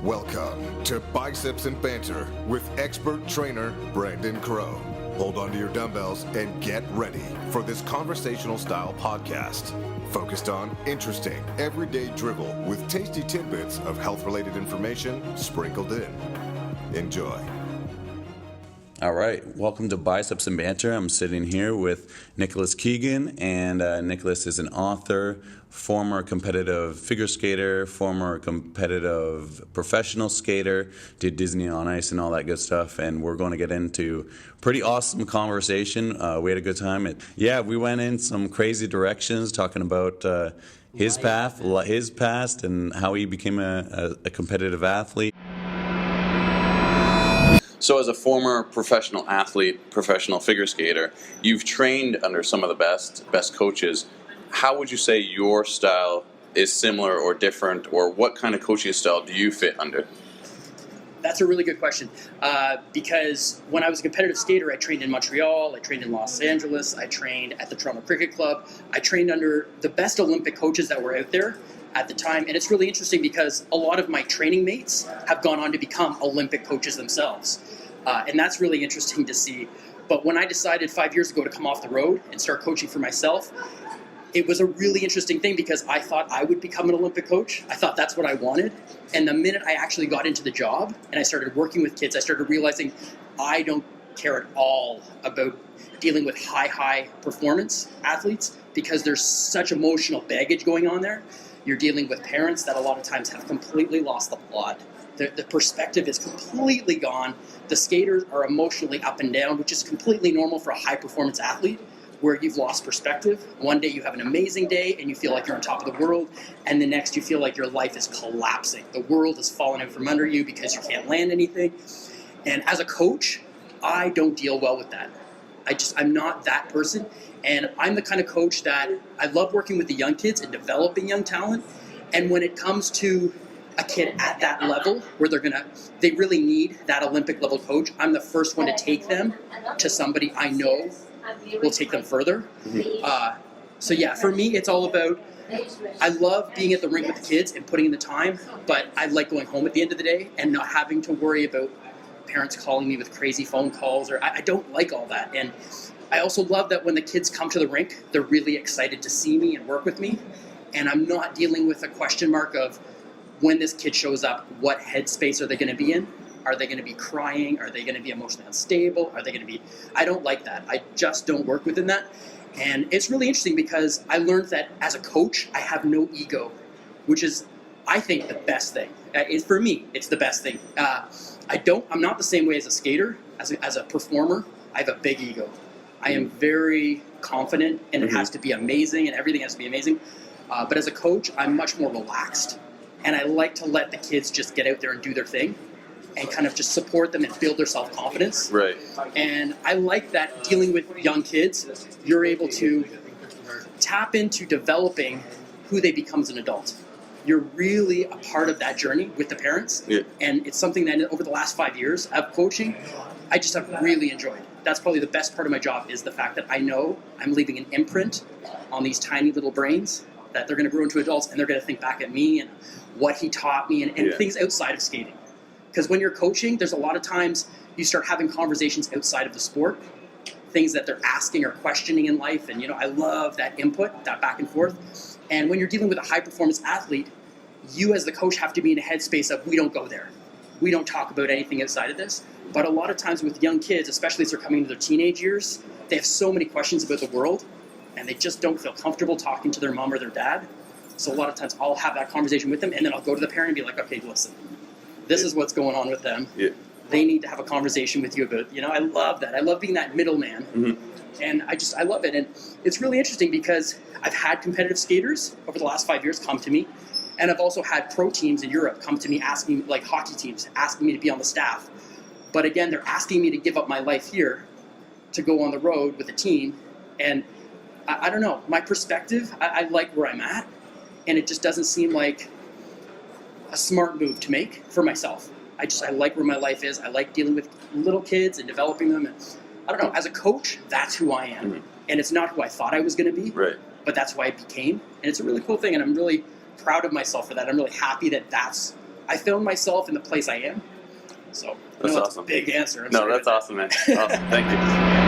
Welcome to Biceps and Banter with expert trainer Brandon Crowe. Hold on to your dumbbells and get ready for this conversational style podcast focused on interesting, everyday drivel with tasty tidbits of health-related information sprinkled in. Enjoy. All right, welcome to Biceps and Banter. I'm sitting here with Nicholas Keagan, and Nicholas is an author, former competitive figure skater, former competitive professional skater, did Disney on Ice and all that good stuff, and we're going to get into pretty awesome conversation. We had a good time. We went in some crazy directions talking about his path, his past, and how he became a competitive athlete. So as a former professional athlete, professional figure skater, you've trained under some of the best coaches. How would you say your style is similar or different, or what kind of coaching style do you fit under? That's a really good question, because when I was a competitive skater, I trained in Montreal, I trained in Los Angeles, I trained at the Toronto Cricket Club. I trained under the best Olympic coaches that were out there at the time, and it's really interesting because a lot of my training mates have gone on to become Olympic coaches themselves, and that's really interesting to see. But when I decided 5 years ago to come off the road and start coaching for myself, it was a really interesting thing because I thought I would become an Olympic coach. I thought that's what I wanted. And the minute I actually got into the job and I started working with kids, I started realizing I don't care at all about dealing with high performance athletes because there's such emotional baggage going on there. You're dealing with parents that a lot of times have completely lost the plot. The perspective is completely gone. The skaters are emotionally up and down, which is completely normal for a high performance athlete, where you've lost perspective. One day you have an amazing day and you feel like you're on top of the world, and the next you feel like your life is collapsing. The world is falling out from under you because you can't land anything. And as a coach, I don't deal well with that. I'm not that person. And I'm the kind of coach that I love working with the young kids and developing young talent. And when it comes to a kid at that level where they really need that Olympic level coach, I'm the first one to take them to somebody I know will take them further. So for me, it's all about, I love being at the rink with the kids and putting in the time, but I like going home at the end of the day and not having to worry about parents calling me with crazy phone calls, or I don't like all that. And I also love that when the kids come to the rink, they're really excited to see me and work with me, and I'm not dealing with a question mark of when this kid shows up, what headspace are they going to be in? Are they going to be crying? Are they going to be emotionally unstable? I don't like that. I just don't work within that. And it's really interesting because I learned that as a coach, I have no ego, which is, I think, the best thing. For me, it's the best thing. I'm not the same way as a skater. As a performer, I have a big ego. I am very confident, and it has to be amazing, and everything has to be amazing. But as a coach, I'm much more relaxed, and I like to let the kids just get out there and do their thing, and kind of just support them and build their self-confidence. Right. And I like that dealing with young kids, you're able to tap into developing who they become as an adult. You're really a part of that journey with the parents. Yeah. And it's something that over the last 5 years of coaching, I just have really enjoyed. That's probably the best part of my job, is the fact that I know I'm leaving an imprint on these tiny little brains that they're going to grow into adults, and they're going to think back at me and what he taught me and things outside of skating. Because when you're coaching, there's a lot of times you start having conversations outside of the sport, things that they're asking or questioning in life. And, I love that input, that back and forth. And when you're dealing with a high-performance athlete, you as the coach have to be in a headspace of, we don't go there. We don't talk about anything outside of this. But a lot of times with young kids, especially as they're coming into their teenage years, they have so many questions about the world, and they just don't feel comfortable talking to their mom or their dad. So a lot of times I'll have that conversation with them, and then I'll go to the parent and be like, okay, listen, this is what's going on with them. Yeah. They need to have a conversation with you about, I love that. I love being that middleman. And I love it. And it's really interesting because I've had competitive skaters over the last 5 years come to me. And I've also had pro teams in Europe come to me asking, like hockey teams, asking me to be on the staff. But again, they're asking me to give up my life here to go on the road with a team. And I don't know, my perspective, I like where I'm at. And it just doesn't seem like a smart move to make for myself. I like where my life is. I like dealing with little kids and developing them. And I don't know, as a coach, that's who I am. And it's not who I thought I was going to be, but that's who I became. And it's a really cool thing. And I'm really proud of myself for that. I'm really happy that that's I found myself in the place I am. So That's no, awesome. That's a big answer. No, that's awesome, man. Awesome. Thank you.